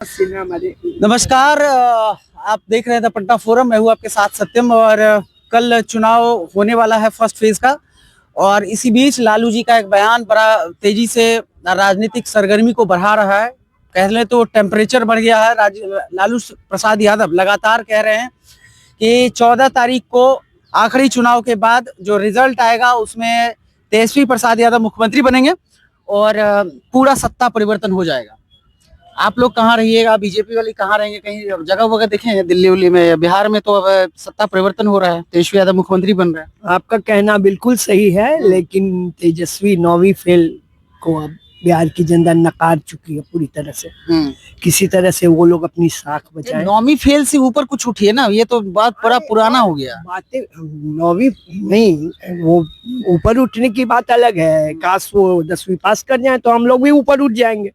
नमस्कार, आप देख रहे थे पटना फोरम। मैं हूँ आपके साथ सत्यम। और कल चुनाव होने वाला है फर्स्ट फेज का, और इसी बीच लालू जी का एक बयान बड़ा तेजी से राजनीतिक सरगर्मी को बढ़ा रहा है। कह लें तो टेम्परेचर बढ़ गया है। लालू प्रसाद यादव लगातार कह रहे हैं कि 14 तारीख को आखिरी चुनाव के बाद जो रिजल्ट आएगा उसमें तेजस्वी प्रसाद यादव मुख्यमंत्री बनेंगे और पूरा सत्ता परिवर्तन हो जाएगा। आप लोग कहाँ रहिएगा, बीजेपी वाले कहाँ रहेंगे? कहीं जगह वगह देखें दिल्ली उल्ली में? बिहार में तो अब सत्ता परिवर्तन हो रहा है, तेजस्वी यादव मुख्यमंत्री बन रहा है। आपका कहना बिल्कुल सही है, लेकिन तेजस्वी 9वीं फेल को अब बिहार की जनता नकार चुकी है पूरी तरह से। किसी तरह से वो लोग अपनी साख बचाएं। 9वीं फेल से ऊपर कुछ उठिए ना, ये तो बात बड़ा पुराना हो गया। बातें 9वीं नहीं, वो ऊपर उठने की बात अलग है। काश वो 10वीं पास कर जाए तो हम लोग भी ऊपर उठ जाएंगे।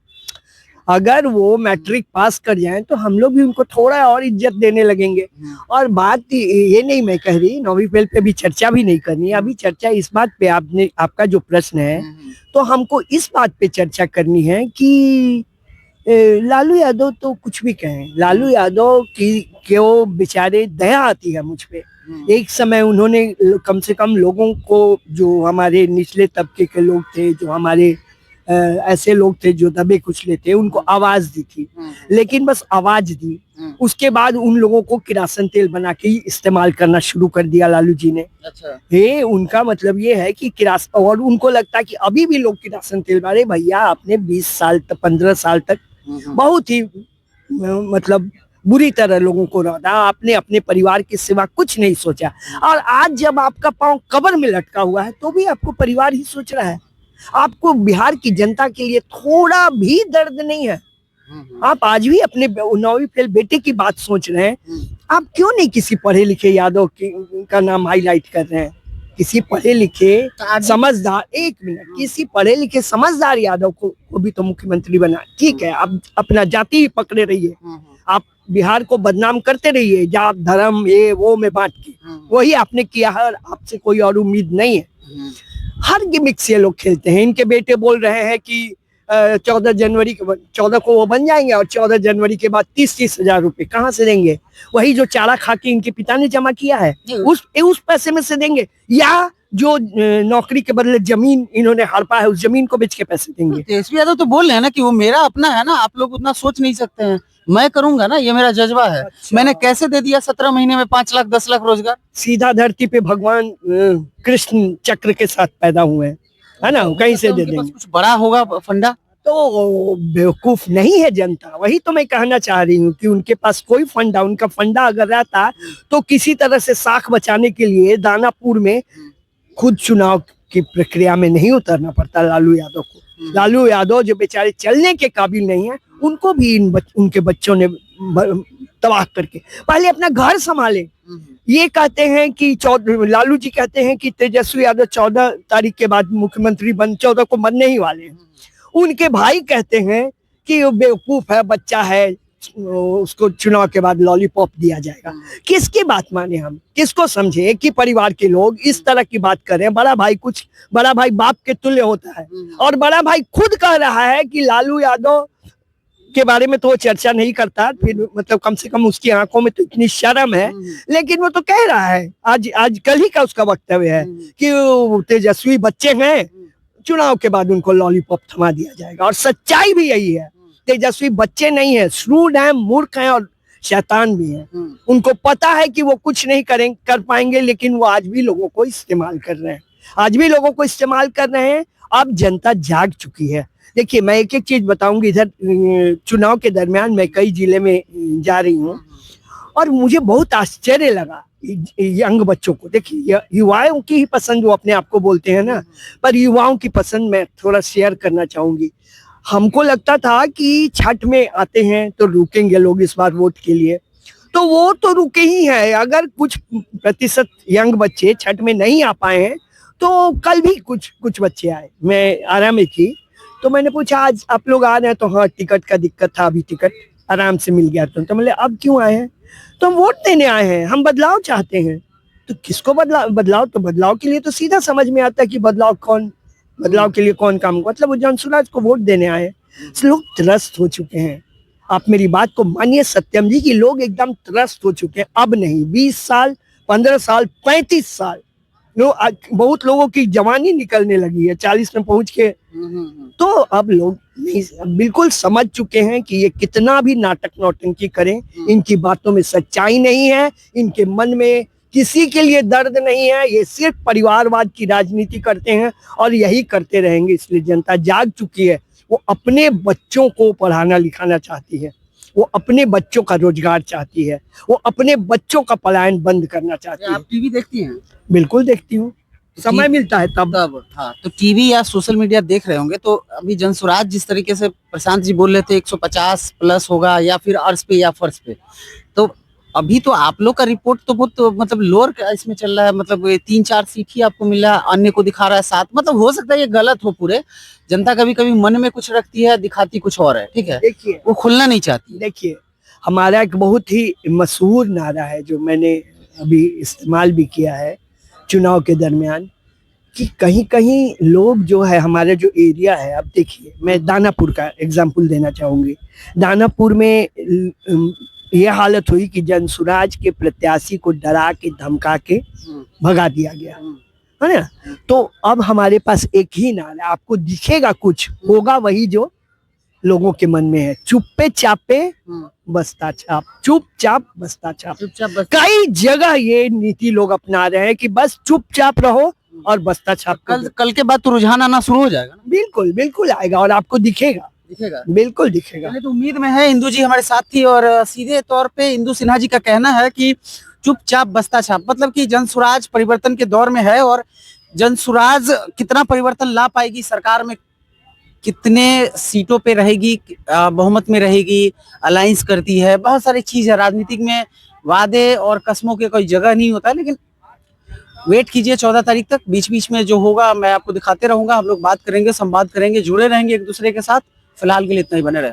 अगर वो मैट्रिक पास कर जाएं तो हम लोग भी उनको थोड़ा और इज्जत देने लगेंगे। और बात ये नहीं मैं कह रही 9वीं फेल पे भी चर्चा भी नहीं करनी है। अभी चर्चा इस बात पे आपका जो प्रश्न है, तो हमको इस बात पे चर्चा करनी है कि लालू यादव तो कुछ भी कहें, लालू यादव की वो बेचारे दया आती है मुझ पे। एक समय उन्होंने कम से कम लोगों को, जो हमारे निचले तबके के लोग थे, जो हमारे ऐसे लोग थे जो दबे कुचले थे, उनको आवाज दी थी। लेकिन बस आवाज दी, उसके बाद उन लोगों को किरासन तेल बना के ही इस्तेमाल करना शुरू कर दिया लालू जी ने। अच्छा। ये उनका मतलब ये है कि किरासन, और उनको लगता है कि अभी भी लोग किरासन तेल, अरे भैया आपने 20 साल तक 15 साल तक बहुत ही मतलब बुरी तरह लोगों को रौदा, आपने अपने परिवार के सिवा कुछ नहीं सोचा। और आज जब आपका पांव कब्र में लटका हुआ है तो भी आपको परिवार ही सोच रहा है। आपको बिहार की जनता के लिए थोड़ा भी दर्द नहीं है। आप आज भी अपने 9वीं फेल बेटे की बात सोच रहे हैं। आप क्यों नहीं किसी पढ़े लिखे यादव का नाम हाईलाइट कर रहे हैं? किसी पढ़े लिखे समझदार, एक मिनट, किसी पढ़े लिखे समझदार यादव को भी तो मुख्यमंत्री बना। ठीक है, आप अपना जाति ही पकड़े रहिए, आप बिहार को बदनाम करते रहिए जात धर्म ये वो में बांट के। वही आपने किया है और आपसे कोई और उम्मीद नहीं है। हर गिमिक से लोग खेलते हैं। इनके बेटे बोल रहे हैं कि 14 को वो बन जाएंगे और 14 जनवरी के बाद 30-30 हजार रुपए कहाँ से देंगे? वही जो चारा खा के इनके पिता ने जमा किया है, उस पैसे में से देंगे, या जो नौकरी के बदले जमीन इन्होंने हड़पा है उस जमीन को बेच के पैसे देंगे? तेजस्वी यादव तो बोल रहे हैं ना कि वो मेरा अपना है ना, आप लोग उतना सोच नहीं सकते हैं, मैं करूंगा ना, ये मेरा जज्बा है। अच्छा। मैंने कैसे दे दिया 17 महीने में 5 लाख 10 लाख रोजगार। सीधा धरती पे भगवान कृष्ण चक्र के साथ पैदा हुए हैं, है ना, कहीं से दे देंगे। कुछ बड़ा होगा फंडा तो बेवकूफ नहीं है जनता। वही तो मैं कहना चाह रही हूँ कि उनके पास कोई फंडा, उनका फंडा अगर रहता तो किसी तरह से साख बचाने के लिए दानापुर में खुद चुनाव की प्रक्रिया में नहीं उतरना पड़ता लालू यादव को। लालू यादव जो बेचारे चलने के काबिल नहीं है, उनको भी उनके बच्चों ने तबाह करके पहले अपना घर संभाले। ये कहते हैं कि लालू जी कहते हैं कि तेजस्वी यादव 14 तारीख के बाद मुख्यमंत्री 14 को बनने ही वाले हैं। उनके भाई कहते हैं कि वो बेवकूफ है, बच्चा है, उसको चुनाव के बाद लॉलीपॉप दिया जाएगा। किसकी बात माने हम, किसको समझे कि परिवार के लोग इस तरह की बात कर रहे हैं? बड़ा भाई बाप के तुल्य होता है, और बड़ा भाई खुद कह रहा है कि लालू यादव के बारे में तो वो चर्चा नहीं करता, फिर मतलब कम से कम उसकी आंखों में तो इतनी शर्म है, लेकिन वो तो कह रहा है, आज कल ही का उसका वक्तव्य है कि तेजस्वी बच्चे हैं, चुनाव के बाद उनको लॉलीपॉप थमा दिया जाएगा। और सच्चाई भी यही है, तेजस्वी बच्चे नहीं है, श्रूड है, मूर्ख है और शैतान भी है। उनको पता है कि वो कुछ नहीं कर पाएंगे, लेकिन वो आज भी लोगों को इस्तेमाल कर रहे हैं। अब जनता जाग चुकी है। देखिए, मैं एक एक चीज बताऊंगी। इधर चुनाव के दरमियान मैं कई जिले में जा रही हूँ और मुझे बहुत आश्चर्य लगा यंग बच्चों को। देखिए, युवाओं की ही पसंद वो अपने आप को बोलते हैं ना, पर युवाओं की पसंद मैं थोड़ा शेयर करना चाहूंगी। हमको लगता था कि छठ में आते हैं तो रुकेंगे लोग इस बार वोट के लिए, तो वो तो रुके ही है। अगर कुछ प्रतिशत यंग बच्चे छठ में नहीं आ पाए हैं तो कल भी कुछ बच्चे आए। मैं आराम में थी तो मैंने पूछा आज आप लोग आ रहे हैं? तो हाँ, टिकट का दिक्कत था, अभी टिकट आराम से मिल गया। तो मतलब अब क्यों आए हैं? तो हम वोट देने आए हैं, हम बदलाव चाहते हैं। तो किसको बदलाव? तो बदलाव के लिए तो सीधा समझ में आता है कि बदलाव के लिए कौन काम, मतलब वो जनसुराज को वोट देने आए हैं। लोग त्रस्त हो चुके हैं। आप मेरी बात को मानिए सत्यम जी, कि लोग एकदम त्रस्त हो चुके हैं। अब नहीं, 20 साल, 15 साल, 35 साल, बहुत लोगों की जवानी निकलने लगी है 40 में पहुंच के। तो अब लोग नहीं, बिल्कुल समझ चुके हैं कि ये कितना भी नाटक नौटंकी करें, इनकी बातों में सच्चाई नहीं है, इनके मन में किसी के लिए दर्द नहीं है, ये सिर्फ परिवारवाद की राजनीति करते हैं और यही करते रहेंगे। इसलिए जनता जाग चुकी है। वो अपने बच्चों को पढ़ाना लिखाना चाहती है, वो अपने बच्चों का रोजगार चाहती है, वो अपने बच्चों का पलायन बंद करना चाहती है। आप टीवी देखती हैं? बिल्कुल देखती हूँ, समय मिलता है तब। हाँ, तो टीवी या सोशल मीडिया देख रहे होंगे, तो अभी जनसुराज जिस तरीके से प्रशांत जी बोल रहे थे 150 प्लस होगा या फिर अर्श पे या फर्श पे, तो अभी तो आप लोग का रिपोर्ट तो बहुत मतलब लोअर इसमें चल रहा है, मतलब 3-4 सीट ही आपको मिला है, अन्य को दिखा रहा है 7। मतलब हो सकता है ये गलत हो पूरे। जनता कभी कभी मन में कुछ रखती है, दिखाती कुछ और है, ठीक है, देखिए वो खुलना नहीं चाहती। देखिए, हमारा एक बहुत ही मशहूर नारा है जो मैंने अभी इस्तेमाल भी किया है चुनाव के दरमियान, कि कहीं कहीं लोग जो है, हमारा जो एरिया है, अब देखिए मैं दानापुर का एग्जांपल देना चाहूंगी। दानापुर में ये हालत हुई कि जनसुराज के प्रत्याशी को डरा के धमका के भगा दिया गया, है ना। तो अब हमारे पास एक ही नारा है, आपको दिखेगा कुछ होगा वही जो लोगों के मन में है, चुप्पे चापे बस्ता छाप, चुपचाप बस्ता छाप। कई जगह ये नीति लोग अपना रहे हैं कि बस चुपचाप रहो और बस्ता छाप। कल के बाद तो रुझान आना शुरू हो जाएगा ना? बिल्कुल बिल्कुल आएगा और आपको दिखेगा, बिल्कुल दिखेगा। तो उम्मीद में है। इंदु जी हमारे साथ थी और सीधे तौर पे इंदु सिन्हा जी का कहना है कि चुपचाप बस्ता छाप, मतलब कि जनसुराज परिवर्तन के दौर में है और जनसुराज कितना परिवर्तन ला पाएगी, सरकार में कितने सीटों पे रहेगी, बहुमत में रहेगी, अलायंस करती है, बहुत सारी चीज है। राजनीतिक में वादे और कस्मों के कोई जगह नहीं होता है, लेकिन वेट कीजिए 14 तारीख तक। बीच बीच में जो होगा मैं आपको दिखाते रहूंगा, हम लोग बात करेंगे, संवाद करेंगे, जुड़े रहेंगे एक दूसरे के साथ। फिलहाल के लिए इतना ही, बने रहे।